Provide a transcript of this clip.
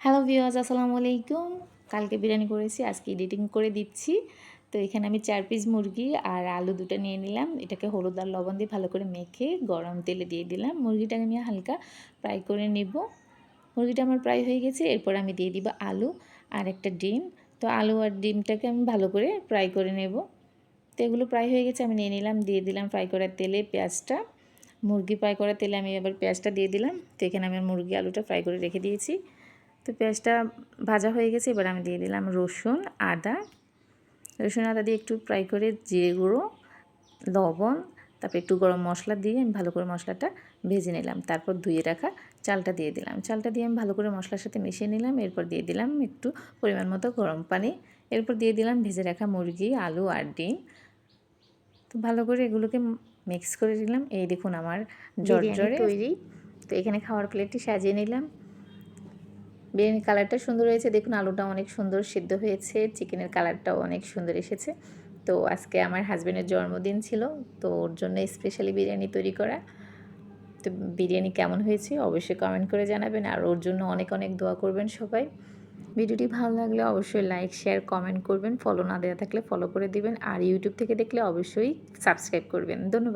Hello viewers, আসসালামু আলাইকুম। কালকে বিরিয়ানি করেছি, আজকে এডিটিং করে দিচ্ছি। তো এখানে আমি 4 পিস মুরগি আর আলু 2টা নিয়ে নিলাম। এটাকে হলুদ আর লবণ দিয়ে ভালো করে মেখে গরম তেলে দিয়ে দিলাম। মুরগিটাকে নিয়ে হালকা ফ্রাই করে নেব। মুরগিটা আমার ফ্রাই হয়ে গেছে। এরপর আমি দিয়ে দিব আলু আর একটা ডিম। তো আলু আর ডিমটাকে আমি ভালো করে ফ্রাই করে নেব। তো এগুলো ফ্রাই হয়ে গেছে, আমি নিয়ে নিলাম, দিয়ে দিলাম ফ্রাই করার তেলে পেঁয়াজটা। মুরগি ফ্রাই করার তেলে আমি এবার পেঁয়াজটা দিয়ে দিলাম। তো এখানে আমি মুরগি আলুটা ফ্রাই করে রেখে দিয়েছি। তো পেঁয়াজটা ভাজা হয়ে গেছে, এবার আমি দিয়ে দিলাম রসুন আদা দিয়ে একটু ফ্রাই করে জিরে গুঁড়ো, লবণ, তারপর একটু গরম মশলা দিয়ে আমি ভালো করে মশলাটা ভেজে নিলাম। তারপর ধুয়ে রাখা চালটা দিয়ে দিলাম। চালটা দিয়ে আমি ভালো করে মশলার সাথে মিশিয়ে নিলাম। এরপর দিয়ে দিলাম একটু পরিমাণ মতো গরম পানি। এরপর দিয়ে দিলাম ভেজে রাখা মুরগি, আলু আর ডিম। তো ভালো করে এগুলোকে মিক্স করে দিলাম। এই দেখুন আমার বিরিয়ানি তৈরি। তো এখানে খাওয়ার প্লেটটি সাজিয়ে নিলাম। বিরিয়ানির কালারটা সুন্দর হয়েছে, দেখুন আলুটা অনেক সুন্দর সিদ্ধ হয়েছে, চিকেনের কালারটাও অনেক সুন্দর এসেছে। তো আজকে আমার হাজব্যান্ডের জন্মদিন ছিল, তো ওর জন্য স্পেশালি বিরিয়ানি তৈরি করা। তো বিরিয়ানি কেমন হয়েছে অবশ্যই কমেন্ট করে জানাবেন, আর ওর জন্য অনেক অনেক দোয়া করবেন সবাই। ভিডিওটি ভালো লাগলে অবশ্যই লাইক শেয়ার কমেন্ট করবেন, ফলো না দেওয়া থাকলে ফলো করে দিবেন, আর ইউটিউব থেকে দেখলে অবশ্যই সাবস্ক্রাইব করবেন। ধন্যবাদ।